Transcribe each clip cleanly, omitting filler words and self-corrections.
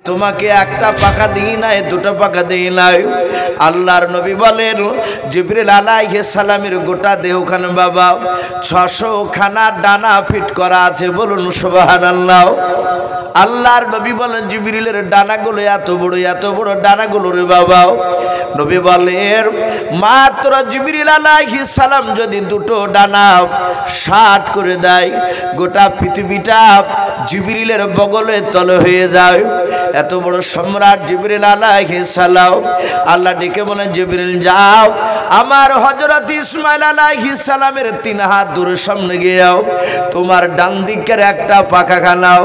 তোমাকে একটা পাখা দিই নাই, দুটো পাখা দিই নাই। আল্লাহর নবী বলেন জিবরিল আলাইহিস সালামের গোটা দেহখানে বাবা 600 খানা ডানা ফিট করা আছে, বলুন সুবহানাল্লাহ। আল্লাহর নবী বলেন জিবরিলের ডানাগুলো এত বড় ডানাগুলো রে বাবা। নবী বলেন মাত্র জিবরিল আলাইহিস সালাম যদি দুটো ডানা 60 করে দেয়, গোটা পৃথিবীটা জিবরিলের বগলে তলে হয়ে যায়। এত বড় সম্রাট জিবরিল আলাইহিস সালাম। আল্লাহ ডেকে বলেন জিবরিল যাও, আমার হযরত ইসমাঈল আলাইহিস সালামের 3 হাত দূরে সামনে গিয়ে তোমার ডান দিকের একটা পাখা খানাও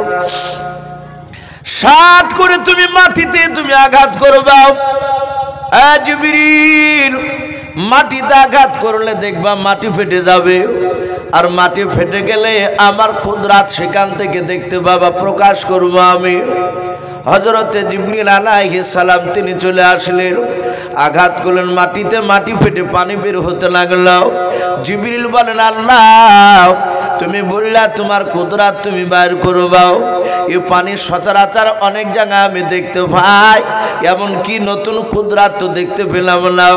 60 করে তুমি মাটিতে তুমি আঘাত করবা। জিবরিল মাটিতে আঘাত করলে দেখবা মাটি ফেটে যাবে, আর মাটি ফেটে গেলে আমার কুদরত সেখান থেকে দেখতে বাবা প্রকাশ করব আমি। হযরতে জিবরিল আলাইহিস সালাম তিনি চলে আসলেন, আঘাত করলেন মাটিতে, মাটি ফেটে পানি বের হতে লাগলো। জিবরিল বলেন আল্লাহ তুমি বললা তোমার কুদরত তুমি বাইর করবাও, এই পানি সচরাচর অনেক জায়গায় আমি দেখতে পাই, এমন কি নতুন কুদরত তো দেখতে পেলাম না।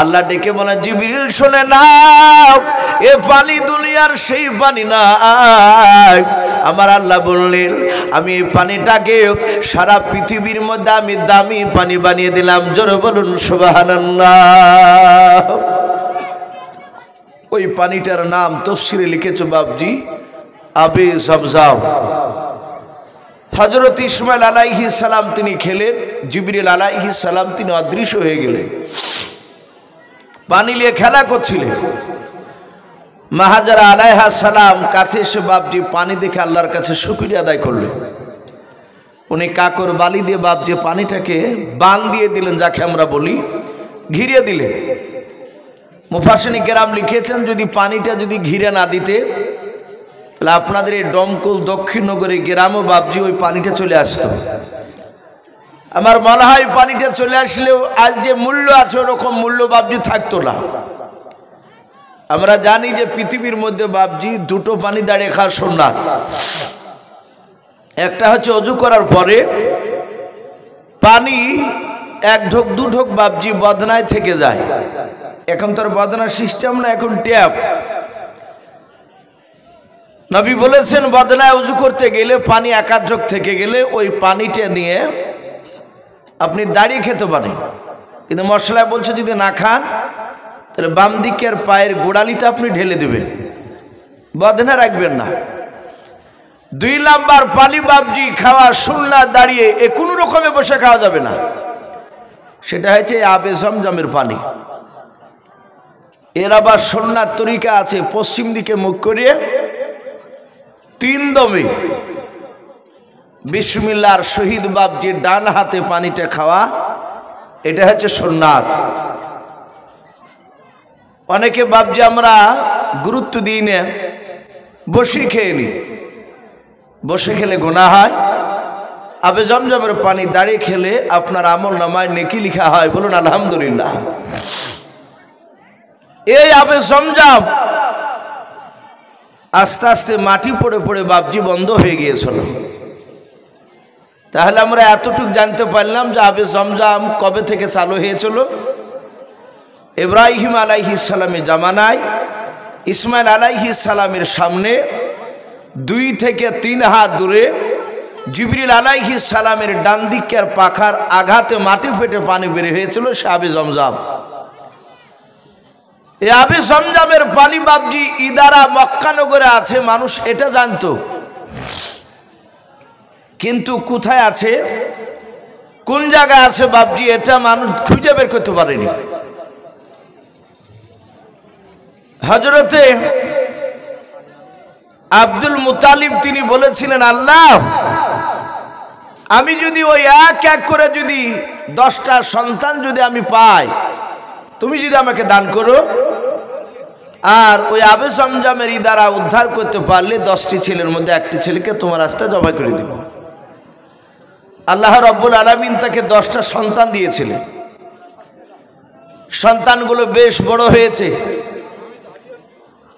আল্লাহ ডেকে বলে জিবরিল শুনে নাও, এ পানি দুনিয়ার সেই পানি না। আমার আল্লাহ বললেন আমি এই পানিটাকে সারা পৃথিবীর মধ্যে আমি দামি পানি বানিয়ে দিলাম, জোরে বলুন সুবহানাল্লাহ। ওই পানিটার নাম তাফসীরে লিখেছে বাবজি আবে জমজম। হযরত ইসমাঈল আলাইহিস সালাম তিনি খেলেন, জিবরিল আলাইহিস সালাম তিনি অদৃশ্য হয়ে গেলেন, পানি নিয়ে খেলা করছিলেন। মা হাজেরা আলাইহা সালাম কাছে এসে বাবজি পানি দেখে আল্লাহর কাছে শুকরিয়া আদায় করলেন। উনি কাকর বালি দিয়ে বাবজি পানিটাকে বান দিয়ে দিলেন, যাকে আমরা বলি ঘিরে দিলেন। মুফাসসিরিন কেরাম লিখেছেন যদি পানিটা যদি ঘিরে না দিতে তাহলে আপনাদের এই ডমকল দক্ষিণনগরের গ্রামও বাবজি ওই পানিটা চলে আসতো। আমার মনে হয় পানিটা চলে আসলেও আজ যে মূল্য আছে ওরকম মূল্য বাবজি থাকতো না। আমরা জানি যে পৃথিবীর মধ্যে বাবজি দুটো পানি দাঁড়িয়ে খাওয়া সুন্নাত। একটা হচ্ছে অজু করার পরে পানি 1 ঢোক 2 ঢোক বাবজি বদনায় থেকে যায়। এখন তোর বদনার সিস্টেম না, এখন ট্যাপ। নবী বলেছেন বদনায় উজু করতে গেলে পানি 1 ঢোক থেকে গেলে ওই পানিটা নিয়ে আপনি দাঁড়িয়ে খেতে পারেন, কিন্তু মশলা বলছে যদি না খান তাহলে বাম দিকের পায়ের গোড়ালিতে আপনি ঢেলে দেবেন, বদনা রাখবেন না। 2 নাম্বার পানি বাবজি খাওয়া সুন্নাত দাঁড়িয়ে, এ কোনো রকমে বসে খাওয়া যাবে না। সেটা হচ্ছে আবে জমজমের পানি। এর আবার সুন্নাত তরিকা আছে, পশ্চিম দিকে মুখ করিয়ে 3 দমে বিসমিল্লাহর শহীদ বাবজি ডান হাতে পানিটা খাওয়া, এটা হচ্ছে সুন্নাত। অনেকে বাবজি আমরা গুরুত্ব দিই না, বসে খেয়ে নি, বসে খেলে গুনাহ হয়। আবে জমজমের পানি দাঁড়িয়ে খেলে আপনার আমল নামায় নেকি লেখা হয়, বলুন আলহামদুলিল্লাহ। এই আবে জমজম আস্তে আস্তে মাটি পড়ে পড়ে বাবজি বন্ধ হয়ে গিয়েছিল। তাহলে আমরা এতটুকু জানতে পারলাম যে আবে জমজম কবে থেকে চালু হয়েছিল। ইব্রাহিম আলাইহিস সালামের জামানায় ইসমাঈল আলাইহিস সালামের সামনে 2 থেকে 3 হাত দূরে জিবরিল আলাইহিস সালামের ডান দিকের পাখার আঘাতে মাটি ফেটে পানি বের হয়েছিল, সে আবে জমজম। এই আবে জমজমের পানি বাবজি ইদারা মক্কা নগরে আছে, মানুষ এটা জানতো, কিন্তু কোথায় আছে কোন জায়গায় আছে বাবজি এটা মানুষ খুঁজে বের করতে পারেনি। হযরতে আব্দুল মুতালিব তিনি বলেছিলেন আল্লাহ আমি যদি ওই এক এক করে যদি 10টা সন্তান যদি আমি পাই, তুমি যদি আমাকে দান করো, আর ওই আবে জমজমের দ্বারা উদ্ধার করতে পারলে 10টি ছেলের মধ্যে 1টি ছেলেকে তোমার রাস্তায় জবাই করে দেব। আল্লাহ রাব্বুল আলামিন তাকে 10টা সন্তান দিয়েছিলেন। সন্তানগুলো বেশ বড় হয়েছে।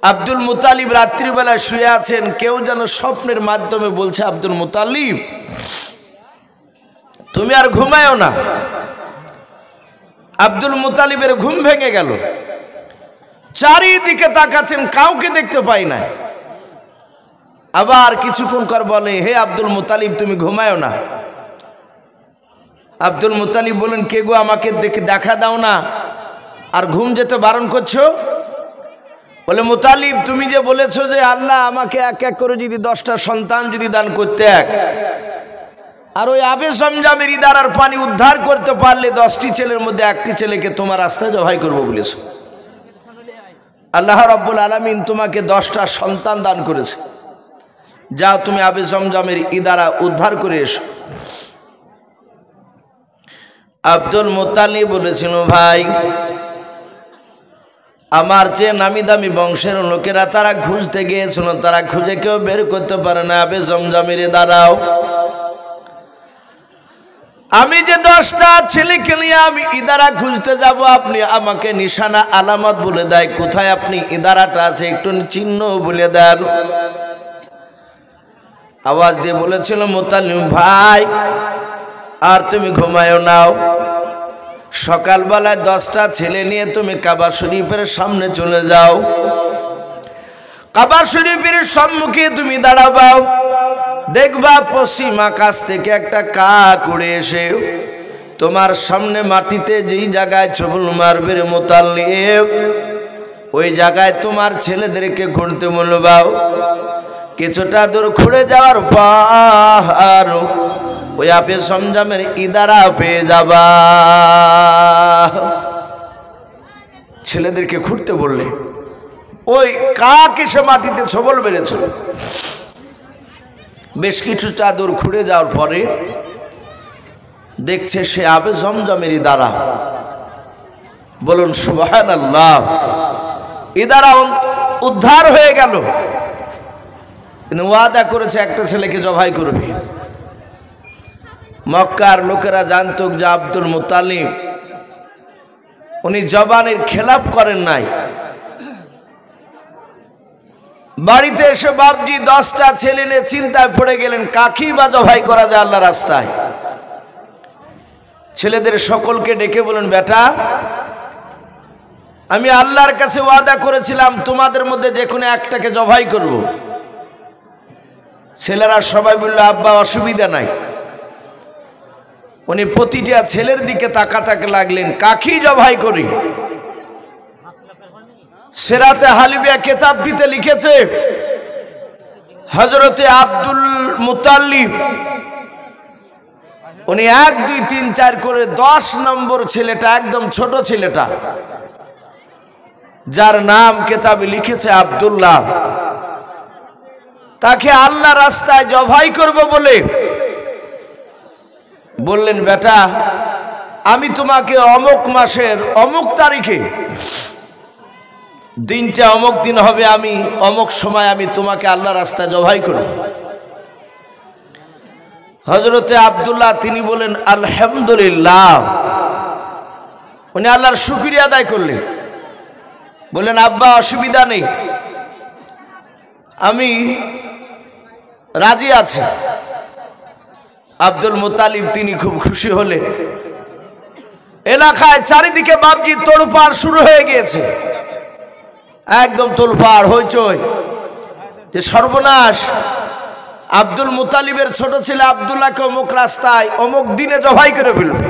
আব্দুল মুতালিব রাত্রিবেলা শুয়ে আছেন, কেউ যেন স্বপ্নের মাধ্যমে বলছে আব্দুল মুতালিব তুমি আর ঘুমায়ও না। আব্দুল মুতালিবের ঘুম ভেঙে গেল, চারিদিকে তাকাচ্ছেন, কাউকে দেখতে পাই না। আবার কিছুক্ষণ পর বলে, হে আব্দুল মুতালিব, তুমি ঘুমায়ও না। আব্দুল মুতালিব বলেন, কে গো, আমাকে দেখা দাও না, আর ঘুম যেতে বারণ করছো? বলে, মুতালিব, তুমি যে বলেছো যে আল্লাহ আমাকে এক এক করে যদি 10টা সন্তান যদি দান করতে, এক আর ওই আবে জমজমের ইদারার পানি উদ্ধার করতে পারলে 10টি ছেলের মধ্যে একটি ছেলেকে তোমার রাস্তায় জবাই করবো বলেছো। আল্লাহ রাব্বুল আলামিন তোমাকে 10টা সন্তান দান করেছে, যাও তুমি আবে জমজমের ইদারা উদ্ধার করে এসো। আব্দুল মুতালিব বলেছিল, ভাই, আমার চেয়ে নামি দামি বংশের লোকেরা তারা খুঁজতে গিয়েছিল, তারা খুঁজে কেউ বের করতে পারে না আবে জমজমের ইদারাও। আমি যে 10টা ছেলেকে নিয়ে আমি ইদারা খুঁজতে যাব, আপনি আমাকে নিশানা আলামত বলে দেয়, কোথায় আপনি ইদারাটা আছে একটু চিহ্ন বলে দেন। আওয়াজ দিয়ে বলেছিল, মুতালিব ভাই, আর তুমি ঘুমায়ও নাও, সকালবেলায় 10টা ছেলে নিয়ে তুমি কাবা শরীফের সামনে চলে যাও। কাবা শরীফের সম্মুখে তুমি দাঁড়াবাও, দেখবা পশ্চিম আকাশ থেকে একটা কাক উড়ে এসে তোমার সামনে মাটিতে যেই জায়গায় ছবল মারবে রে মুতালিব, ওই জায়গায় তোমার ছেলেদেরকে ঘুরতে বলবাও। কিছুটা দূর ঘুরে যাওয়ার পর ওই আবে জমজমের ইদারা পেয়ে যাবা। ছেলেদেরকে ঘুরতে বললে, ওই কাক এসে মাটিতে ছবল মেরেছিল। বেশ কিছুটা দূর ঘুরে যাওয়ার পরে দেখছে সে আবে জমজমের ইদারা। বলুন সুবহানাল্লাহ। ইদারা উদ্ধার হয়ে গেল, কিন্তু ওয়াদা করেছে একটা ছেলেকে জবাই করবে। মক্কার লোকেরা জানত যে আব্দুল মুতালিব উনি জবানের খেলাপ করেন নাই। বাড়িতে এসে বাপজি 10টা ছেলে নিয়ে চিন্তায় পড়ে গেলেন, কাকি বা জবাই করা যায় আল্লাহ রাস্তায়। ছেলেদের সকলকে ডেকে বলেন, বেটা, আমি আল্লাহর কাছে ওয়াদা করেছিলাম তোমাদের মধ্যে যে কোনো একটাকে জবাই করব। ছেলেরা সবাই বলল, আব্বা অসুবিধা নাই। উনি প্রতিটা ছেলের দিকে তাকাতে লাগলেন, কাকি জবাই করি। সিরাতে হালিবিয়া কিতাবটিতে লিখেছে, হযরতে আব্দুল মুতালিব উনি 1 2 3 4 করে 10 নম্বর ছেলেটা, একদম ছোট ছেলেটা, যার নাম কিতাবে লিখেছে আব্দুল্লাহ, তাকে আল্লাহ রাস্তায় জবাই করব বলে বললেন, বেটা, আমি তোমাকে অমুক মাসের অমুক তারিখে, দিনটা অমুক দিন হবে, আমি অমুক সময় আমি তোমাকে আল্লাহ রাস্তায় জবাই করব। হযরতে আব্দুল্লাহ তিনি বলেন, আলহামদুলিল্লাহ। উনি আল্লাহর শুকরিয়া আদায় করলেন, বললেন, আব্বা অসুবিধা নেই, আমি রাজি আছি। আব্দুল মুতালিব তিনি খুব খুশি হলেন। এলাকায় চারিদিকে বাপজি তোড়পাড় শুরু হয়ে গিয়েছে, একদম তোলপাড় হইচই, যে সর্বনাশ, আব্দুল মুতালিবের ছোট ছেলে আব্দুল্লাহকে অমুক রাস্তায় অমুক দিনে জবাই করে ফেলবে।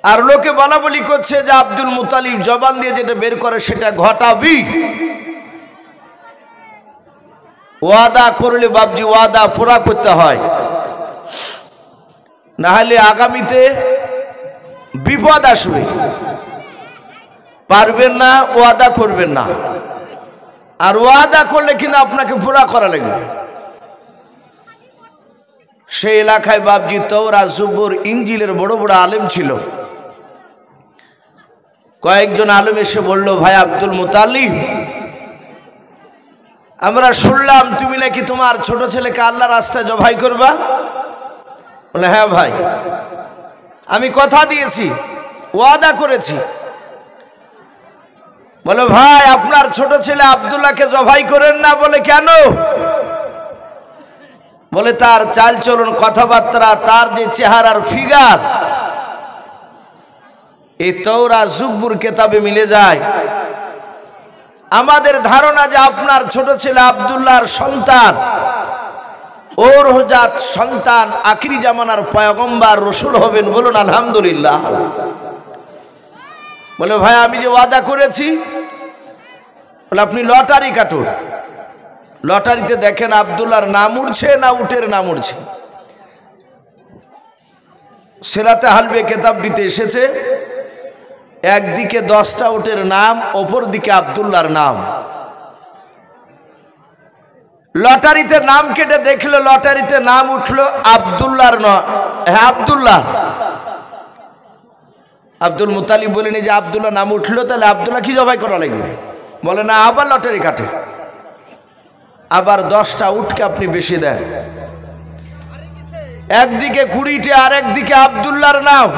আর লোকে বলা বলি করছে যে আব্দুল মুতালিব জবান দিয়ে যেটা বের করে সেটা ঘটাবি। ওয়াদা করলে বাপজি ওয়াদা পুরা করতে হয়, না হলে আগামীতে বিপদ আসবে। পারবেন না, ওয়াদা করবেন না, আর ওয়াদা করলে কিনা আপনাকে পুরা করা লাগবে। সেই এলাকায় বাপজি তাওরাত, জবুর, ইনজিলের বড় বড় আলেম ছিল। কয়েকজন আলেম এসে বলল, ভাই আব্দুল মুতালিব, আমরা শুনলাম তুমি নাকি তোমার ছোট ছেলেকে আল্লাহ রাস্তায় জবাই করবা। বলে, হ্যাঁ ভাই, আমি কথা দিয়েছি, ওয়াদা করেছি। বলে, ভাই আপনার ছোট ছেলে আব্দুল্লাহকে জবাই করেন না। বলে, কেন? বলে তার চালচলন, কথাবার্তা, তার যে চেহারার ফিগার এই তওরাত জুব্বুর কেতাবে মিলে যায়। আমাদের ধারণা যে আপনার ছোট ছেলে আব্দুল্লাহর সন্তান, ওর জাত সন্তান আখিরি জামানার পয়গম্বর রসুল হবেন। বলুন আলহামদুলিল্লাহ। বলে ভাই আমি যে ওয়াদা করেছি, বলে আপনি লটারি কাটুন, লটারিতে দেখেন আব্দুল্লাহর নাম উঠছে না উটের নাম উঠছে। সেরাতে হালবে কেতাব দিতে এসেছে, একদিকে 10টা উটের নাম, অপর দিকে আব্দুল্লাহর নাম। লটারিতে নাম কেটে দেখলো, লটারিতে নাম উঠলো আব্দুল্লাহর নয়, হ্যাঁ আব্দুল্লাহ। আব্দুল মুতালিব বলেনি যে আব্দুল্লাহ নাম উঠলো, তাহলে আব্দুল্লাহ কি জবাই করা লাগবে? বলে না, আবার লটারি কাটে, আবার 10টা উটকে আপনি বেশি দেন, একদিকে 20টে আর একদিকে আব্দুল্লাহর নাম।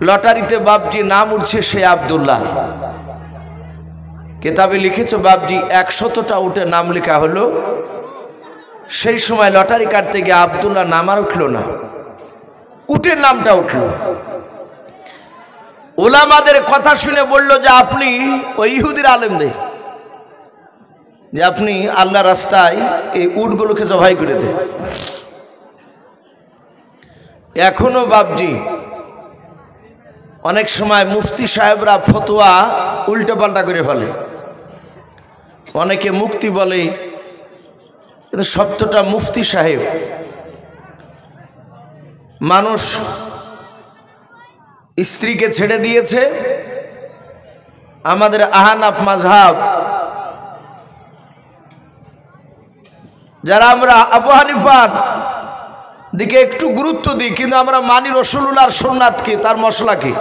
লটারিতে বাপজি নাম উঠছে সে আব্দুল্লাহ। কেতাবে লিখেছ বাপজি 100টা উটের নাম লেখা হলো। সেই সময় লটারি কাটতে গিয়ে আব্দুল্লাহ নাম আর উঠল না, উটের নামটা উঠল। ওলামাদের কথা শুনে বলল যে আপনি ওই ইহুদির আলেমদের, যে আপনি আল্লাহ রাস্তায় এই উটগুলোকে জবাই করে দেন। এখনো বাপজি অনেক সময় মুফতি সাহেবরা ফতোয়া উল্টো পাল্টা করে ফেলে, অনেকে মুক্তি বলে, কিন্তু শব্দটা মুফতি সাহেব। মানুষ স্ত্রীকে ছেড়ে দিয়েছে, আমাদের আহনাফ মাযহাব, যারা আমরা আবু হানিফার দিকে একটু গুরুত্ব দিই, কিন্তু আমরা মানি রাসূলুল্লাহর সুন্নাতকে, তার মশলাকে।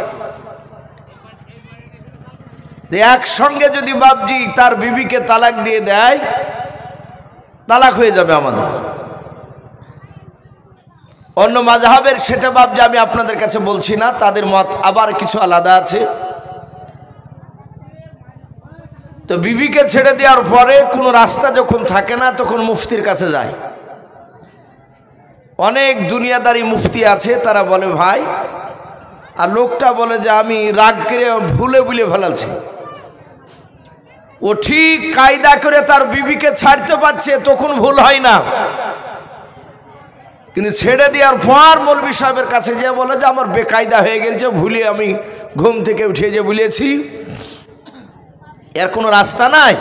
একসঙ্গে যদি বাপজি তার বিবিকে তালাক দিয়ে দেয়, তালাক হয়ে যাবে আমাদের। অন্য মাযহাবের সেটা বাপজি আমি আপনাদের কাছে বলছি না, তাদের মত আবার কিছু আলাদা আছে। তো বিবিকে ছেড়ে দেওয়ার পরে কোনো রাস্তা যখন থাকে না, তখন মুফতির কাছে যায়। অনেক দুনিয়াদারি মুফতি আছে, তারা বলে ভাই, আর লোকটা বলে যে আমি রাগ করে ভুলে ভুলে ফেলাচ্ছি। ও ঠিক কায়দা করে তার বিবিকে ছাড়তে পারছে, তখন ভুল হয় না, কিন্তু ছেড়ে দেওয়ার পর মৌলভী সাহেবের কাছে যে বলে যে আমার বেকায়দা হয়ে গেছে, ভুলে আমি ঘুম থেকে উঠে যে বলেছি, এর কোনো রাস্তা নাই।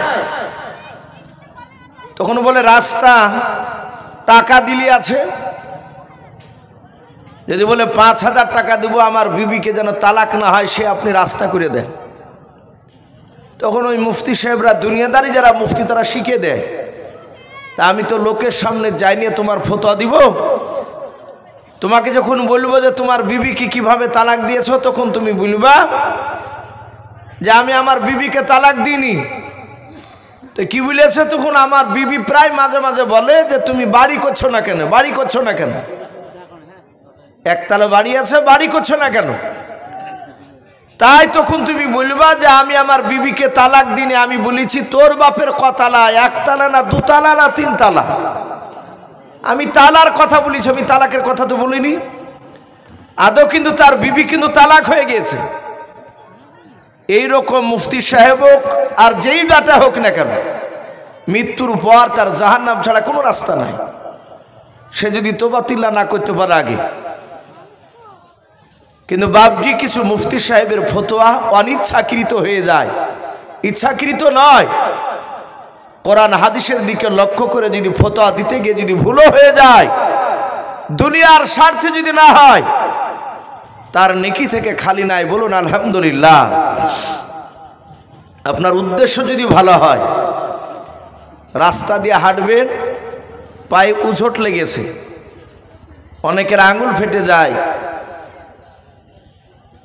তখন বলে রাস্তা টাকা দিলি আছে, যদি বলে 5000 টাকা দেব আমার বিবিকে যেন তালাক না হয়, সে আপনি রাস্তা করে দেন। তখন ওই মুফতি সাহেবরা, দুনিয়াদারি যারা মুফতি, তারা শিখে দেয়। তা আমি তো লোকের সামনে যাই নিয়ে তোমার ফতোয়া দিব, তোমাকে যখন বলবো যে তোমার বিবিকে কিভাবে তালাক দিয়েছ, তখন তুমি বলবা যে আমি আমার বিবিকে তালাক দিইনি। তো কি বলেছে? তখন আমার বিবি প্রায় মাঝে মাঝে বলে যে তুমি বাড়ি করছো না কেন, বাড়ি করছো না কেন, একতলা বাড়ি আছে, বাড়ি করছো না কেন? তাই তখন তুমি বলবা যে আমি আমার বিবিকে তালাক দিনে আমি বলেছি তোর বাপের কতলা, একতলা না দুতলা না তিনতলা, আমি তালার কথা বলেছি, আমি তালাকের কথা তো বলিনি। আদৌ কিন্তু তার বিবি কিন্তু তালাক হয়ে গিয়েছে। এইরকম মুফতি সাহেব হোক আর যেই ডাটা হোক না কেন, মৃত্যুর পর তার জাহান্নাম ছাড়া কোনো রাস্তা নাই, সে যদি তোবাতিল্লা না করতে পারে আগে। কিন্তু বাপজি কিছু মুফতি সাহেবের ফতোয়া অনিচ্ছাকৃত হয়ে যায়, ইচ্ছাকৃত নয়। কোরআন হাদিসের দিকে লক্ষ্য করে যদি ফতোয়া দিতে গিয়ে যদি ভুলও হয়ে যায়, দুনিয়ার স্বার্থে যদি না হয়, তার নেকি থেকে খালি নাই। বলুন আলহামদুলিল্লাহ। আপনার উদ্দেশ্য যদি ভালো হয়, রাস্তা দিয়ে হাঁটবেন, পায়ে উঝট লেগেছে, অনেকের আঙুল ফেটে যায়,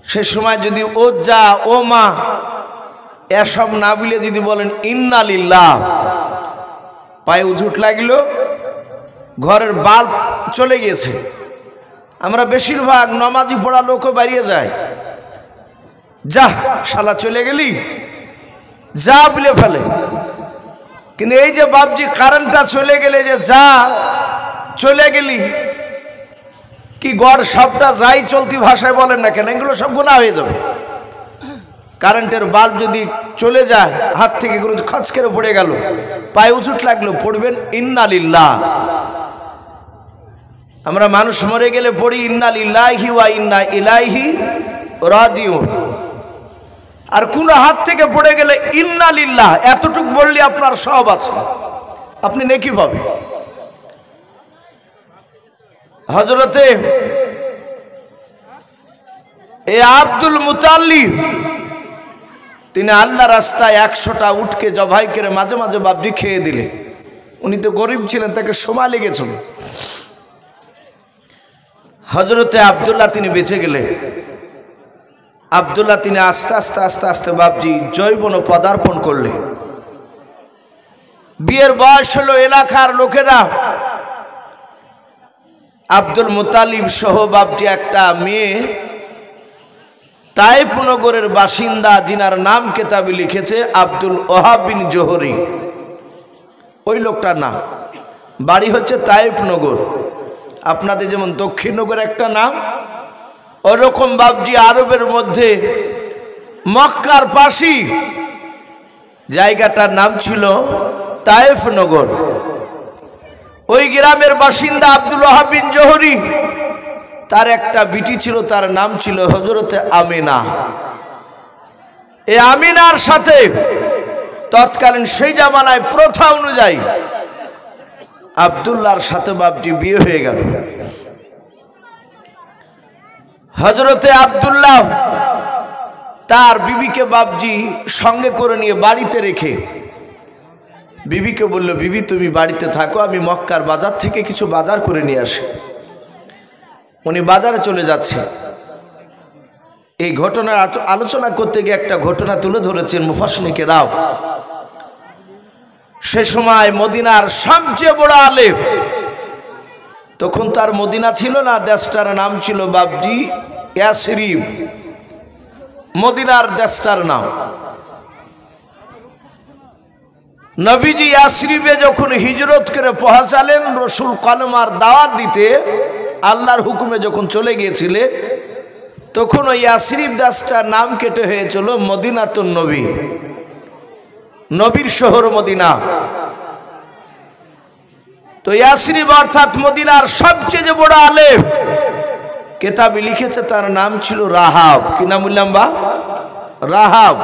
সে সময় যদি ও যা ও মা এসব না বলে যদি বলেন ইন্না লিল্লাহ, পায়ে উঝট লাগলো, ঘরের বাল্ব চলে গেছে। আমরা বেশিরভাগ নমাজি পড়া লোকও বেরিয়ে যায়, যা শালা চলে গেলি, যা বলে ফেলে। কিন্তু এই যে বাপজি কারেন্টটা চলে গেলে যে যা, চলে গেলি, কি গড় সাপটা যাই চলতি ভাষায় বলেন না কেন, এগুলো সব গুনাহ হয়ে যাবে। কারেন্টের বাল্ব যদি চলে যায় হাত থেকে, কোনো খচ করে পড়ে গেল, পায়ে উঁচুট লাগলো, পড়বেন ইন্না লিল্লাহ। আমরা মানুষ মরে গেলে পড়ি ইন্না লিল্লাহি ওয়া ইন্না ইলাইহি রাজিউন। আর কোন হাত থেকে পড়ে গেলে ইন্না লিল্লাহ এতটুক বললে আপনার সব আছে, আপনি নেকি পাবেন। হযরতে আব্দুল মুতাল্লিব তিনি আল্লাহ রাস্তায় 100টা উটকে জবাই করে মাঝে মাঝে বাবজি খেয়ে দিলে। উনি তো গরিব ছিলেন, তাকে সময় লেগেছিল। হযরতে আব্দুল্লাহ তিনি বেঁচে গেলেন। আব্দুল্লাহ তিনি আস্তে আস্তে আস্তে আস্তে বাবজি জৈবন পদার্পণ করলেন। বিয়ের বয়স হলো, এলাকার লোকেরা আব্দুল মুতালিব সহ বাবজি একটা মেয়ে তায়েফ নগরের বাসিন্দা, যিনার নাম কেতাবে লিখেছে আব্দুল ওহাব বিন জোহরি, ওই লোকটার নাম। বাড়ি হচ্ছে তায়েফ নগর, আপনাদের যেমন দক্ষিণ নগর একটা নাম, ওরকম বাবজি আরবের মধ্যে মক্কার পাশি জায়গাটার নাম ছিল তায়েফ নগর। ওই গ্রামের বাসিন্দা আব্দুল ওহাব বিন জোহরি, তার একটা বিটি ছিল, তার নাম ছিল হযরতে আমিনা। এই আমিনার সাথে তৎকালীন সেই জামানায় প্রথা অনুযায়ী আব্দুল্লাহর সাথে বাবজি বিয়ে হয়ে গেল। হযরতে আব্দুল্লাহ তার বিবিকে বাবজি সঙ্গে করে নিয়ে বাড়িতে রেখে বিবিকে বলল, বিবি তুমি বাড়িতে থাকো, আমি মক্কার বাজার থেকে কিছু বাজার করে নিয়ে আসি। উনি বাজারে চলে যাচ্ছে। এই ঘটনার আলোচনা করতে গিয়ে একটা ঘটনা তুলে ধরেছেন মুফাসসিরিনে কেরাম। সে সময় মদিনার সবচেয়ে বড় আলেম, তখন তার মদিনা ছিল না, দেশটার নাম ছিল বাবজি ইয়াসরিব, মদিনার দেশটার নাম। নবীজি ইয়াসরিবে যখন হিজরত করে পৌঁছালেন, রসুল কলমার দাওয়াত দিতে আল্লাহর হুকুমে যখন চলে গিয়েছিলেন, তখন ওই ইয়াসরিব দেশটার নাম কেটে হয়েছিল মদিনাতুন নবী, নবীর শহর মদিনা। তো ইয়াসরিব অর্থাৎ মদিনার সবচেয়ে যে বড় আলেম কেতাবে লিখেছে, তার নাম ছিল রাহাব। কি নাম বললাম বা? রাহাব।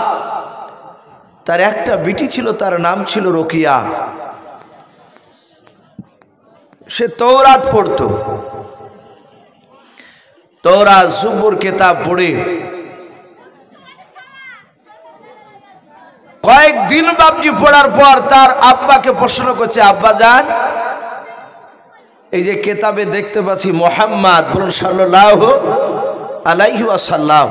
তার একটা বিটি ছিল, তার নাম ছিল রোকিয়া। সে তওরাত পড়ত, তওরাত জুবুর কিতাব পড়ে কয়েকদিন বাবজি পড়ার পর তার আব্বাকে প্রশ্ন করছে, আব্বা জান, এই যে কেতাবে দেখতে পাচ্ছি মুহাম্মদ বলুন সাল্লাল্লাহু আলাইহি ওয়াসাল্লাম,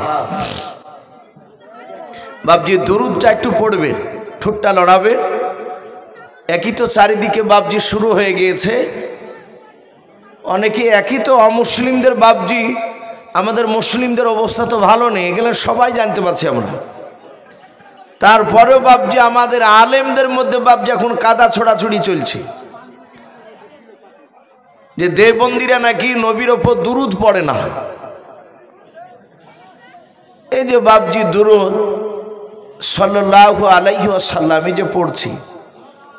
বাবজি দুরূদটা একটু পড়বেন, ঠোঁটটা লড়াবেন। একই তো চারিদিকে বাবজি শুরু হয়ে গিয়েছে, অনেকে একই তো অমুসলিমদের বাবজি, আমাদের মুসলিমদের অবস্থা তো ভালো নেই, এগুলো সবাই জানতে পারছি আমরা। তারপরেও বাবজি আমাদের আলেমদের মধ্যে বাবজি এখন কাদা ছোড়াছুড়ি চলছে যে দেববন্দীরা নাকি নবীর ওপর দুরূদ পড়ে না। এই যে বাবজি দুরূদ সাল্লাল্লাহু আলাইহি ওয়াসাল্লাম যে পড়ছি,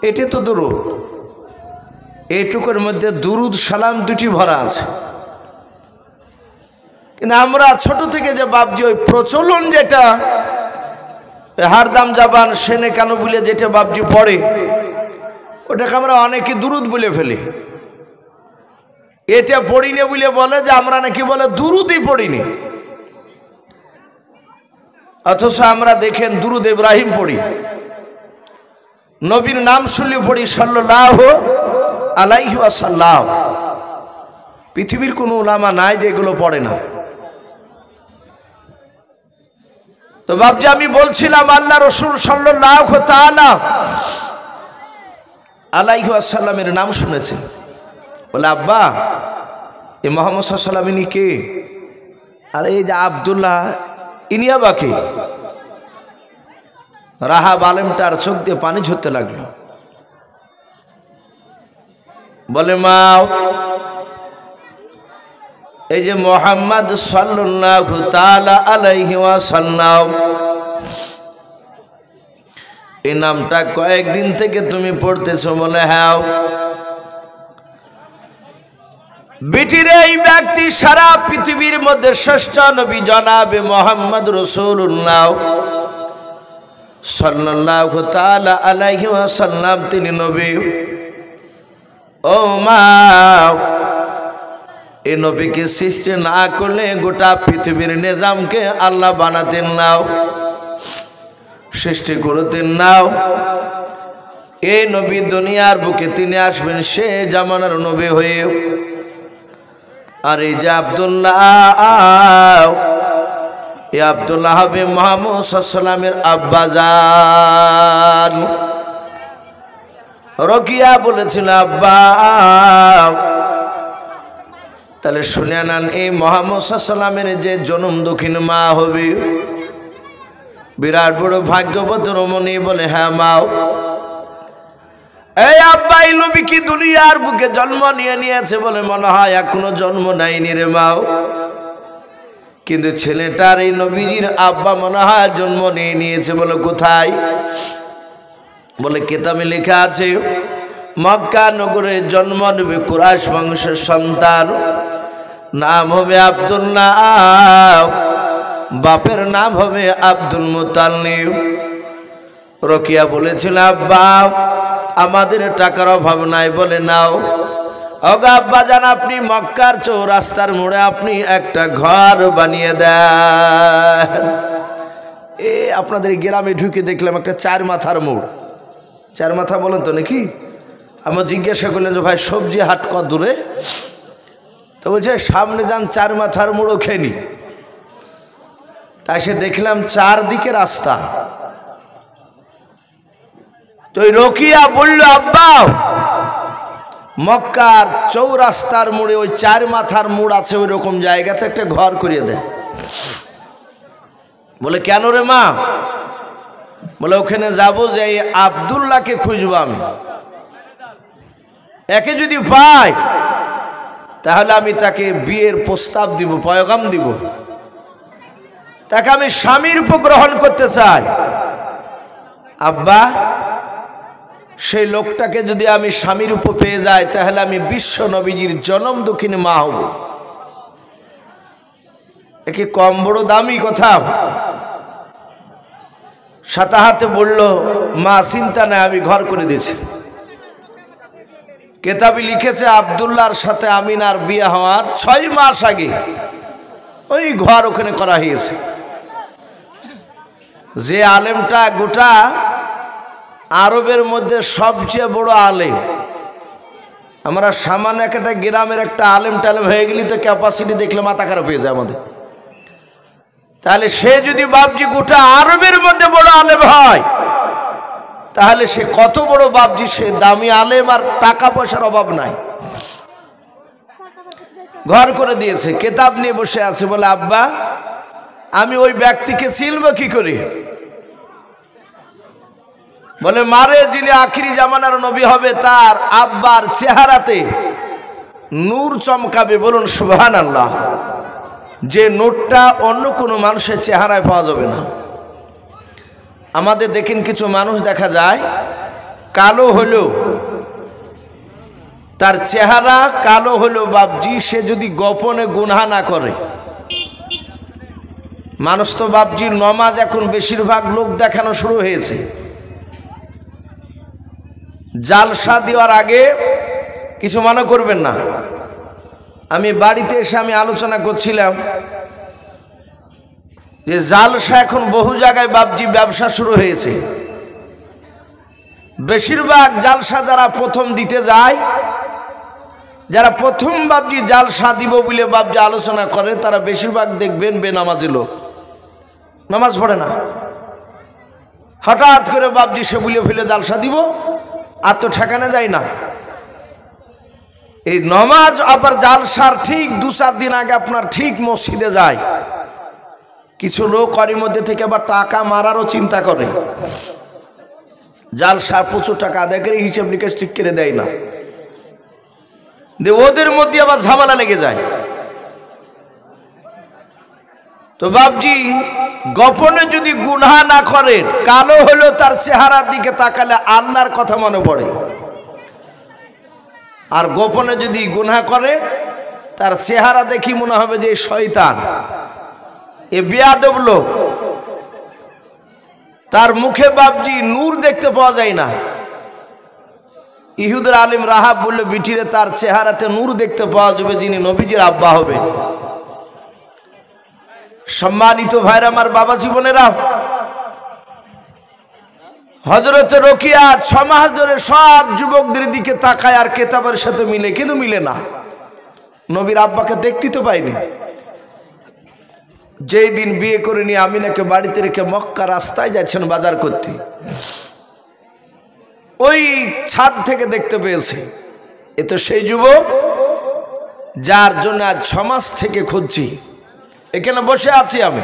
এটা তো দুরূদ, এইটুকুর মধ্যে দুরূদ সালাম দুটি ভরা আছে। কিন্তু আমরা ছোট থেকে যে বাবজি ওই প্রচলন যেটা হারদাম জাবান সেনে কানো বলে যেটা বাবজি পড়ে, ওটাকে আমরা অনেকে দুরূদ বলে ফেলি। এটা পড়িনি বলে বলে যে আমরা নাকি বলে দুরূদই পড়িনি, অথচ আমরা দেখেন দুরূদ ইব্রাহিম পড়ি, নবীর নাম শুনলে পড়ি সাল্লাল্লাহু আলাইহি ওয়াসাল্লাম। পৃথিবীর কোনো উলামা নাই যে এগুলো পড়ে না। তো বাবজি আমি বলছিলাম আল্লাহ রসুল সাল্লাল্লাহু তাআলা আলাইহি ওয়াসাল্লামের নাম শুনেছে। বলে, আব্বা এ মুহাম্মদ সাল্লাল্লাহু আলাইহি ওয়াসাল্লাম ইনি কে? আর এই যে আব্দুল্লাহ ইনি আবার কে? রাহাব আলেমটার চোখ দিয়ে পানি ঝরতে লাগলো। বলে মা এই যে মুহাম্মদ সাল্লাল্লাহু তাআলা আলাইহি ওয়াসাল্লাম এই নামটা কয়েকদিন থেকে তুমি পড়তেছো? বলে হ্যাঁ। বিটির এই ব্যক্তি সারা পৃথিবীর মধ্যে শ্রেষ্ঠ নবী জনাবে মুহাম্মদ রাসূলুল্লাহ সাল্লাল্লাহু তাআলা আলাইহি ওয়াসাল্লাম তিনি নবী। ও মা এই নবীকে সৃষ্টি না করলে গোটা পৃথিবীর নিজামকে আল্লাহ বানাতেন নাও, সৃষ্টি করতেন নাও। এই নবী দুনিয়ার বুকে তিনি আসবেন সে জামানার নবী হয়ে। আর এই যে আব্দুল্লাহ, এই আব্দুল্লাহ হবে মুহাম্মদ সাল্লাল্লাহু আলাইহি ওয়াসাল্লামের আব্বাজান। রকিয়া বলেছিল আব্বা, তাহলে শুনে নেন এই মুহাম্মদ সাল্লাল্লাহু আলাইহি ওয়াসাল্লামের যে জনম দক্ষিণ মা হবে বিরাট বড় ভাগ্যবত রমণী। বলে হ্যাঁ মাও। এই আব্বা এই নবী কি দুনিয়ার বুকে জন্ম নিয়েছে? বলে মনে হয় এখনো জন্ম নেয়নি রে মাও। কিন্তু ছেলেটার এই নবীজির আব্বা মনে হয় জন্ম নিয়েছে। বলে কোথায়? বলে কিতাবে লেখা আছে মক্কা নগরে জন্ম নেবে কুরাইশ বংশের সন্তান, নাম হবে আব্দুল্লাহ, বাপের নাম হবে আব্দুল মুতাল্লিব। রকিয়া বলেছিল আব্বা আমাদের টাকার অভাব নাই। বলে নাও। ওগো আব্বা জান আপনি মক্কার চৌরাস্তার মোড়ে আপনি একটা ঘর বানিয়ে দেন। আপনাদের গ্রামে ঢুকে দেখলাম একটা 4 মাথার মোড়। 4 মাথা বলেন তো নাকি? আমার জিজ্ঞাসা করলেন যে ভাই সবজি হাট কত দূরে? তো বলছে সামনে যান 4 মাথার মোড় ওখানে। তাই সে দেখলাম 4 দিকে রাস্তা। তো ওই রকিয়া বলল আব্বা মক্কার চৌরাস্তার মোড়ে ওই 4 মাথার মোড় আছে ওই রকম জায়গাতে একটা ঘর করিয়ে দেয়। বলে কেন রে মা? বলে ওখানে যাবো যে এই আব্দুল্লাহকে খুঁজবো আমি, একে যদি পাই তাহলে আমি তাকে বিয়ের প্রস্তাব দিব, পয়গাম দিব, তাকে আমি স্বামীর রূপে গ্রহণ করতে চাই। আব্বা সেই লোকটাকে যদি আমি স্বামীর রূপে পেয়ে যাই তাহলে আমি বিশ্ব নবীজির জনম দক্ষিণী মা হব। একে কম বড় দামি কথা? সাথে হাতে বলল মা চিন্তা নাই আমি ঘর করে দিয়েছি। কেতাবি লিখেছে আব্দুল্লাহর সাথে আমিনার বিয়ে হওয়ার 6 মাস আগে ওই ঘর ওখানে করা হয়েছে। যে আলেমটা গোটা আরবের মধ্যে সবচেয়ে বড় আলেম, আমরা সামান্য একটা গ্রামের একটা আলেম টালেম হয়ে গেলি তো ক্যাপাসিটি দেখলে মাথা খারাপ হয়ে যায় আমাদের। তাহলে সে যদি বাপজি গোটা আরবের মধ্যে বড় আলেম হয় তাহলে সে কত বড় বাপজি, সে দামি আলেম আর টাকা পয়সার অভাব নাই। ঘর করে দিয়েছে, কেতাব নিয়ে বসে আছে। বলে আব্বা আমি ওই ব্যক্তিকে চিনব কি করে? বলে মারে যিনি আখিরি জামানার নবী হবে তার আব্বার চেহারাতে নূর চমকাবে। বলুন সুবহানাল্লাহ। যে নূরটা অন্য কোনো মানুষের চেহারায় পাওয়া যাবে না। আমাদের দেখেন কিছু মানুষ দেখা যায় কালো হলো, তার চেহারা কালো হলো বাপজি, সে যদি গোপনে গুনাহ না করে। মানুষ তো বাপজির নমাজ এখন বেশিরভাগ লোক দেখানো শুরু হয়েছে। জালসা দেওয়ার আগে কিছু মনে করবেন না, আমি বাড়িতে এসে আমি আলোচনা করছিলাম যে জালসা এখন বহু জায়গায় বাপজি ব্যবসা শুরু হয়েছে। বেশিরভাগ জালসা যারা প্রথম দিতে যায়, যারা প্রথম বাপজি জালসা দিব বলে বাপজি আলোচনা করে, তারা বেশিরভাগ দেখবেন বেনামাজি লোক, নামাজ পড়ে না। হঠাৎ করে বাপজি সে বলে ফেলে জালসা দিব, আর তো ঠেকানো যায় না। এই নমাজ আবার জালসার ঠিক 2-4 দিন আগে আপনার ঠিক মসজিদে যায়। কিছু লোক এর মধ্যে থেকে আবার টাকা মারারও চিন্তা করে। জালসা প্রচুর টাকা আদায় করে হিসাব নিকাশ ঠিক করে দেয় না। ওদের মধ্যে আবার ঝামেলা লেগে যায়। তো বাপজি গোপনে যদি গুনাহ না করেন, কালো হলেও তার চেহারার দিকে তাকালে আল্লাহর কথা মনে পড়ে। আর গোপনে যদি গুনাহ করে তার চেহারা দেখি মনে হবে যে শয়তান, এ বেয়াদব লোক। তার মুখে বাপজি নূর দেখতে পাওয়া যায় না। ইহুদের আলিম রাহাব বললে বিটিরে তার চেহারাতে নূর দেখতে পাওয়া যাবে যিনি নবীজির আব্বা হবে। সম্মানিত ভাইরা আমার, বাবা জীবনেরা, হযরত রোকিয়া 6 মাস ধরে সব যুবকদের দিকে তাকায় আর কেতাবের সাথে মিলে, কিন্তু মিলে না। নবীর আব্বাকে দেখতে তো পাইনি। যেই দিন বিয়ে করে নিয়ে আমিনাকে বাড়িতে রেখে মক্কা রাস্তায় যাচ্ছেন বাজার করতে, ওই ছাদ থেকে দেখতে পেয়েছে। এ তো সেই যুবক যার জন্য আজ 6 মাস থেকে খুঁজছি। এখানে বসে আছি আমি।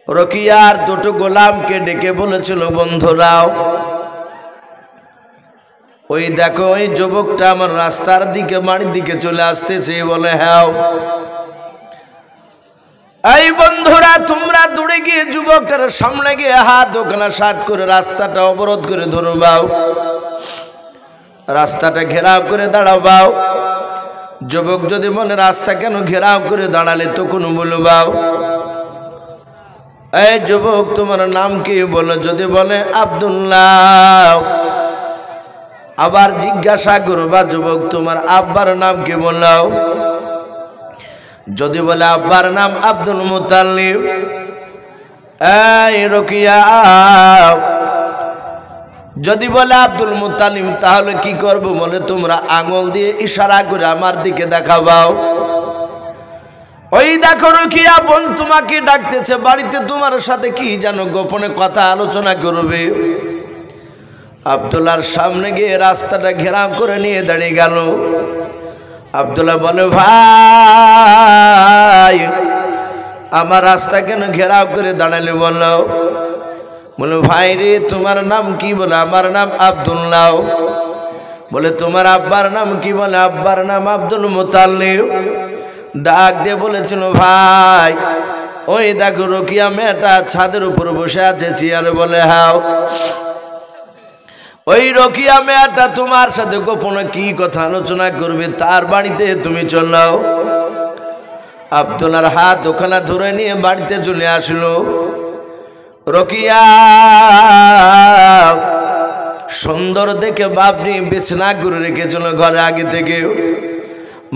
রোকিয়ার 2টো গোলামকে ডেকে বলেছিল, বন্ধুরাও ওই দেখো ওই যুবকটা আমার রাস্তার দিকে বাড়ির দিকে চলে আসতেছে। বলে হ্যাঁ। এই বন্ধুরা তোমরা দৌড়ে গিয়ে যুবকটার সামনে গিয়ে হাত ওখানে শাট করে রাস্তাটা অবরোধ করে ধরবাও, রাস্তাটা ঘেরাও করে দাঁড়াবাও। যুবক যদি বলে রাস্তা কেন ঘেরাও করে দাঁড়ালে, তখন বলবাও এই যুবক তোমার নাম কি বলো। যদি বলে আব্দুল্লাহ, আবার জিজ্ঞাসা করবা যুবক তোমার আব্বার নাম কি বললাও। যদি বলে আব্বার নাম আব্দুল মুতাল্লিব, এই রোকিয়া যদি বলে আব্দুল মুতাল্লিব তাহলে কি করব। বলে তোমরা আঙুল দিয়ে ইশারা করে আমার দিকে দেখাবাও। ওই দেখো রোকিয়া বোন তোমাকে ডাকতেছে, বাড়িতে তোমার সাথে কি জানো গোপনে কথা আলোচনা করবে। আব্দুল্লাহর সামনে গিয়ে রাস্তাটা ঘেরাও করে নিয়ে দাঁড়িয়ে গেল। আব্দুল্লাহ বলে ভাই আমার রাস্তা কেন ঘেরাও করে দাঁড়ালে বলো। বলে ভাই রে তোমার নাম কি। বলে আমার নাম আব্দুল্লাহ। বলে তোমার আব্বার নাম কি। বলে আব্বার নাম আব্দুল মুতাল্লিব। ডাক দিয়ে বলেছিল ভাই ওই দেখো রোকিয়া মেয়েটা ছাদের উপর বসে আছে চেয়ারে। বলে হ্যাঁ। ওই রোকিয়া মেয়েটা তোমার সাথে গোপনে কি কথা আলোচনা করবে, তার বাড়িতে তুমি চলাও। আব্দুল্লাহর হাত ওখানে ধরে নিয়ে বাড়িতে চলে আসলো। রোকিয়া সুন্দর দেখে বাপনি বিছনা করে রেখেছিল ঘরে আগে থেকে।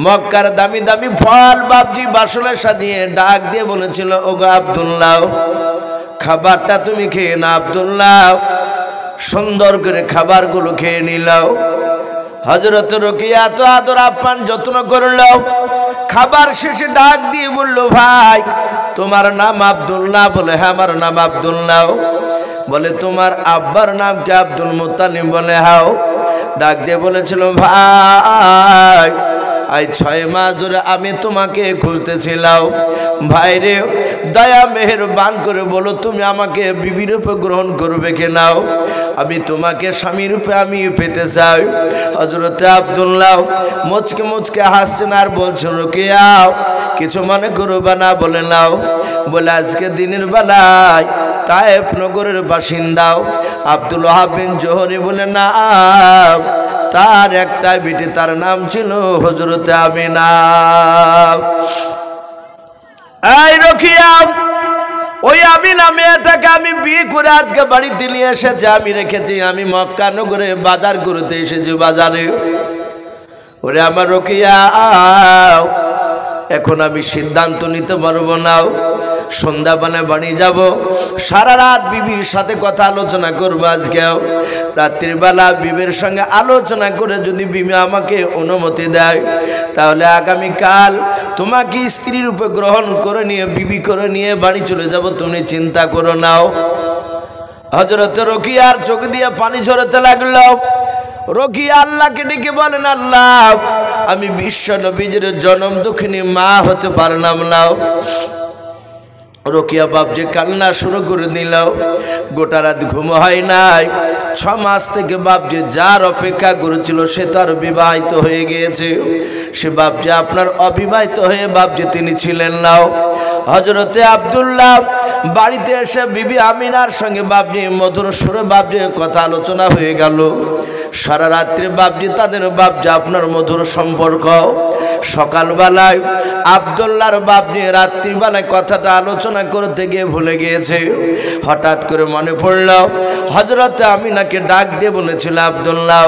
মক্কার দামি দামি ফল বাপজি বাসনে সাজিয়ে ডাক দিয়ে বলেছিল, ওগো আব্দুল্লাহ খাবারটা তুমি খেয়ে না। আব্দুল্লাহ সুন্দর করে খাবারগুলো খেয়ে নিলাও। হযরত রোকিয়া তো আদর আপ্যায়ন যত্ন করলো। খাবার শেষে ডাক দিয়ে বলল ভাই তোমার নাম আব্দুল্লাহ। বলে হ্যাঁ আমার নাম আব্দুল্লাহ। বলে তোমার আব্বার নাম কি। Abdul Muttalib. বলে হ্যাঁ। ডাক দিয়ে বলেছিল ভাই আজ 6 মাস ধরে আমি তোমাকে খুঁজতেছিলাম। ভাই রে দয়া মেহেরবান করে বলো তুমি আমাকে বিবি রূপে গ্রহণ করবে কিনা। আমি তোমাকে স্বামী রূপে আমি পেতে চাই। হযরত আব্দুল্লাহ মুচকে মুচকে হাসছেন আর বলছেন রোকিয়া কিছু মনে করবে না। বলে নাও। বলে আজকে দিনের বেলায় তায়েফ নগরের বাসিন্দাও আব্দুল ওয়াহাব বিন জোহরি। বলে না তার একটা বিটি, তার নাম ছিল হযরত আমিনা। এই রোকিয়া ওই আমিনা মেয়েটাকে আমি বিয়ে করে আজকে বাড়িতে নিয়ে এসেছি। আমি রেখেছি, আমি মক্কা নগরে বাজার করতে এসেছি বাজারে। ওরে আমার রোকিয়া এখন আমি সিদ্ধান্ত নিতে পারবো না। সন্ধ্যাবেলা বাড়ি যাব, সারা রাত বিবির সাথে কথা আলোচনা করবো। আজকেও রাত্রির বেলা বিবির সঙ্গে আলোচনা করে যদি বিবি আমাকে অনুমতি দেয় তাহলে আগামীকাল তোমাকে স্ত্রী রূপে গ্রহণ করে নিয়ে বিবি করে নিয়ে বাড়ি চলে যাব। তুমি চিন্তা করো নাও। হযরত রোকিয়ার চোখ দিয়ে পানি ঝরতে লাগলো। রোকিয়া আল্লাহকে ডেকে বলেন আল্লাহ আমি বিশ্ব নবীজির জনম দুঃখিনী মা হতে পারলাম না। রোকিয়া বাপ যে কান্না শুরু করে দিল, গোটা রাত ঘুম হয় নাই। 6 মাস থেকে বাপ যে যার অপেক্ষা করেছিল সে তো আর বিবাহিত হয়ে গিয়েছে। সে বাপ যে আপনার অবিবাহিত হয়ে বাপ যে তিনি ছিলেন না। হযরতে আব্দুল্লাহ বাড়িতে এসে বিবি আমিনার সঙ্গে বাপজি মধুর সুরে বাপজি কথা আলোচনা হয়ে গেল। সারা রাত্রে বাপজি তাদের বাপজি আপনার মধুর সম্পর্ক। সকালবেলায় আব্দুল্লাহর বাপজি রাত্রিবেলায় কথাটা আলোচনা করতে গিয়ে ভুলে গিয়েছে। হঠাৎ করে মনে পড়ল হযরতে আমিনাকে ডাক দিয়ে বলেছিল, আব্দুল্লাহ,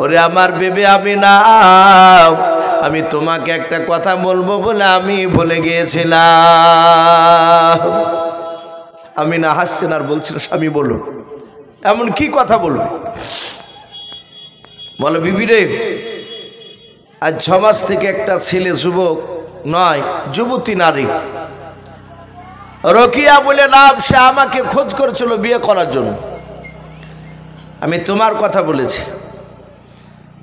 ওরে আমার বিবি আমিনা, আমি তোমাকে একটা কথা বলবো বলে আমি ভুলে গিয়েছিলাম। আমিনা হাসছেন আর বলছিল, স্বামী বলো, এমন কি কথা বলবে? বলো, বিবি রে, আজ 6 মাস থেকে একটা ছেলে, যুবক নয় যুবতী নারী, রোকিয়া বলে নাম, সে আমাকে খোঁজ করেছিল বিয়ে করার জন্য। আমি তোমার কথা বলেছি,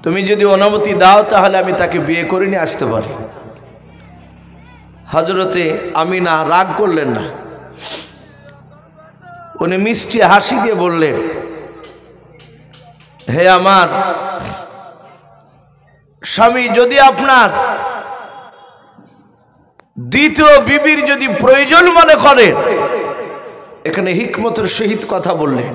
তুমি যদি অনুমতি দাও তাহলে আমি তাকে বিয়ে করে নিয়ে আসতে পারি। হযরতে আমিনা রাগ করলেন না, উনি মিষ্টি হাসি দিয়ে বললেন, হে আমার স্বামী, যদি আপনার দ্বিতীয় বিবির যদি প্রয়োজন মনে করেন, এখানে হিকমতের সহিত কথা বললেন,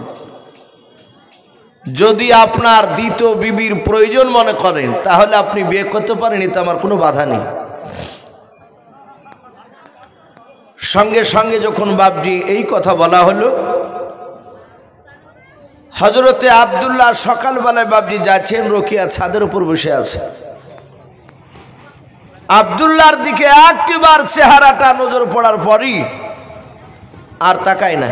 যদি আপনার দ্বিতীয় বিবির প্রয়োজন মনে করেন তাহলে আপনি বিয়ে করতে পারেন, এতে আমার কোনো বাধা নেই। সঙ্গে সঙ্গে যখন বাপজি এই কথা বলা হলো, হযরতে আব্দুল্লাহ সকালবেলায় বাপজি যাচ্ছেন, রোকিয়া ছাদের উপর বসে আছে। আব্দুল্লাহর দিকে একটিবার চেহারাটা নজর পড়ার পরই আর তাকায় না।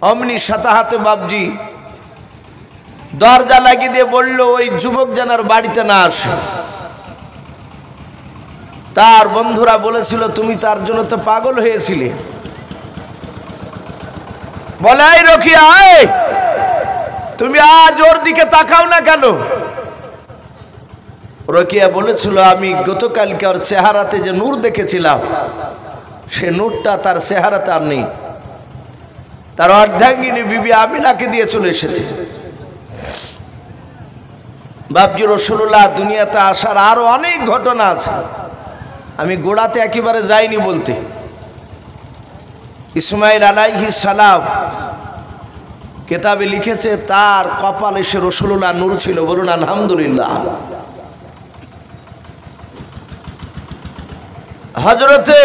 অমনি সাথে হাতে বাপজি দরজা লাগিয়ে দিয়ে বলল, ওই যুবক যেন আর বাড়িতে না আসে। তার বন্ধুরা বলেছিল, তুমি তার জন্য তো পাগল হয়েছিলে। বলে, এই রোকিয়া, তুমি আজ ওর দিকে তাকাও না কেন? রোকিয়া বলেছিল, আমি গতকালকে ওর চেহারাতে যে নূর দেখেছিলাম, সে নূরটা তার চেহারাতে আর নেই। তার অর্ধাঙ্গিনী বিবি আমিনাকে দিয়ে চলে এসেছে। বাপজি রাসূলুল্লাহ দুনিয়াতে আসার আরো অনেক ঘটনা আছে, আমি গোড়াতে একেবারে যাইনি বলতে। ইসমাইল আলাইহিস সালাম কিতাবে লিখেছে, তার কপালে সে রাসূলুল্লাহ নূর ছিল। বলুন আলহামদুলিল্লাহ। হযরতে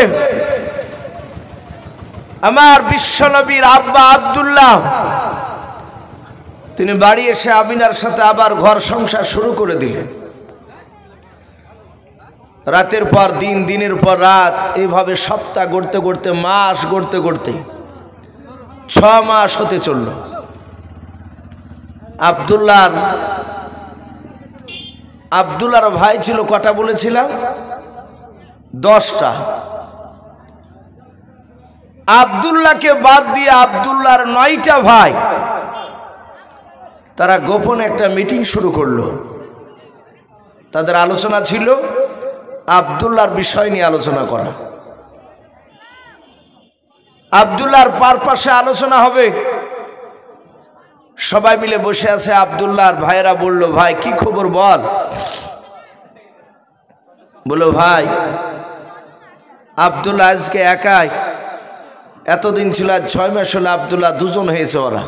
আমার বিশ্বনবীর আব্বা আব্দুল্লাহ, তিনি বাড়ি এসে আমিনার সাথে আবার ঘর সংসার শুরু করে দিলেন। রাতের পর দিন, দিনের পর রাত, এইভাবে সপ্তাহ গড়তে গড়তে, মাস গড়তে গড়তে 6 মাস হতে চলল। আব্দুল্লাহর ভাই ছিল কটা বলেছিলাম? 10টা। আব্দুল্লাহকে বাদ দিয়ে আব্দুল্লাহর 9টা ভাই, তারা গোপন একটা মিটিং শুরু করলো। তাদের আলোচনা ছিল আব্দুল্লাহর বিষয় নিয়ে আলোচনা করা। আব্দুল্লাহর পারপাসে আলোচনা হবে। সবাই মিলে বসে আছে। আব্দুল্লাহর ভাইয়েরা বলল, ভাই কি খবর বল? বলো, ভাই আব্দুল্লাহ আজকে একাই, এতদিন ছিল, আজ 6 মাস হলো আব্দুল্লাহ 2 জন হয়েছে, ওরা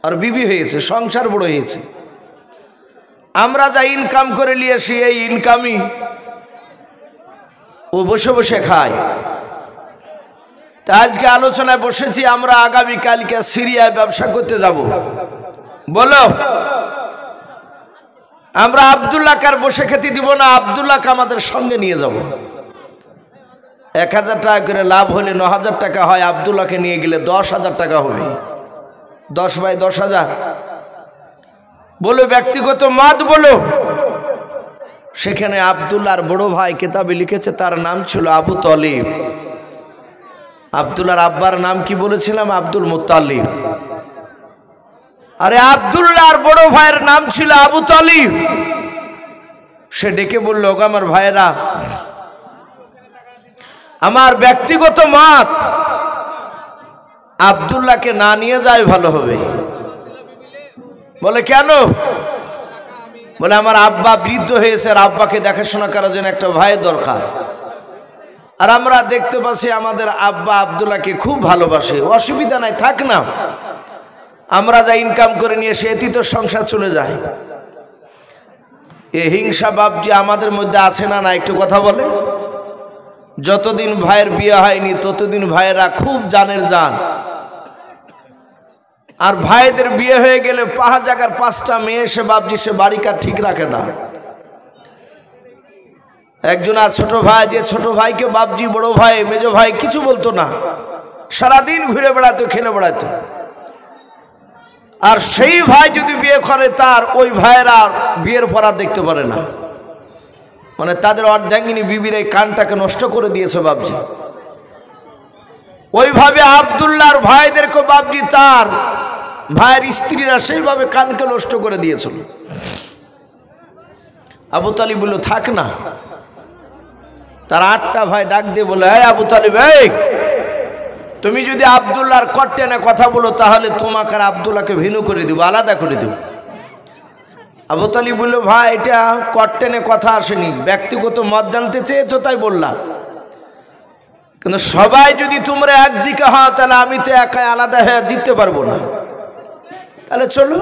আর বিবি হয়েছে, সংসার বড় হয়েছে। আমরা যা ইনকাম করে নিয়ে আসি, এই ইনকামই ও বসে বসে খায়। তা আজকে আলোচনায় বসেছি, আমরা আগামীকালকে সিরিয়ায় ব্যবসা করতে যাব। বলো, আমরা আব্দুল্লাহকে আর বসে খেতে দিব না, আব্দুল্লাহকে আমাদের সঙ্গে নিয়ে যাব। 1000 টাকা করে লাভ হলে 9000 টাকা হয়, আব্দুল্লাহকে নিয়ে গেলে 10,000 টাকা হবে। 10 বাই 10,000। বলো, ব্যক্তিগত মত বলো। সেখানে আব্দুল্লাহর বড় ভাই কিতাবে লিখেছে, তার নাম ছিল আবু তলিব। আব্দুল্লাহর আব্বার নাম কি বলেছিলাম? Abdul Muttalib. আরে আব্দুল্লাহর বড় ভাইয়ের নাম ছিল আবু তলিব। সে ডেকে বলল, ওগো আমার ভাইয়েরা, আমার ব্যক্তিগত মত আব্দুল্লাহকে না নিয়ে যায় ভালো হবে। বলে কেন? বলে আমার আব্বা বৃদ্ধ হয়েছে, আর আব্বাকে দেখাশোনা করার জন্য একটা ভাইয়ের দরকার। আর আমরা দেখতে পাচ্ছি আমাদের আব্বা আব্দুল্লাহকে খুব ভালোবাসে। অসুবিধা নাই, থাক না, আমরা যা ইনকাম করে নিয়ে এসে এতেই তো সংসার চলে যায়। এই হিংসা বাবজি আমাদের মধ্যে আছে না? না একটু কথা বলে। যতদিন ভাইয়ের বিয়ে হয়নি ততদিন ভাইয়েরা খুব জানের জান, আর ভাইদের বিয়ে হয়ে গেলে 5 জায়গার 5টা মেয়ে এসে বাবজি সে বাড়িকার ঠিক রাখে না। একজন আর ছোট ভাই, যে ছোট ভাইকে বাবজি বড় ভাই মেজো ভাই কিছু বলতো না, সারাদিন ঘুরে বেড়াতো, খেলে বেড়াতো। আর সেই ভাই যদি বিয়ে করে তার ওই ভাইয়েরা বিয়ের পর আর দেখতে পারে না। মানে তাদের অর্ধাঙ্গিনী বিবির এই কানটাকে নষ্ট করে দিয়েছে বাবজি। ওইভাবে আব্দুল্লাহর ভাইদেরকে বাবজি তার ভাইয়ের স্ত্রীরা সেইভাবে কানকে নষ্ট করে দিয়েছিল। আবু তালিব বলল থাক না। তার 8টা ভাই ডাক দিয়ে বলে, এই আবু তালিব, এই তুমি যদি আব্দুল্লাহর কট্টেনে কথা বলো তাহলে তোমাকে আর আব্দুল্লাহকে ভিন্ন করে দিব, আলাদা করে দেব। আবু তালিব বলল, ভাই এটা কট্টেনে কথা আসেনি, ব্যক্তিগত মত জানতে চেয়েছো তাই বললাম, কিন্তু সবাই যদি তোমরা একদিকে হও তাহলে আমি তো একাই আলাদা হয়ে জিততে পারবো না, তাহলে চলো।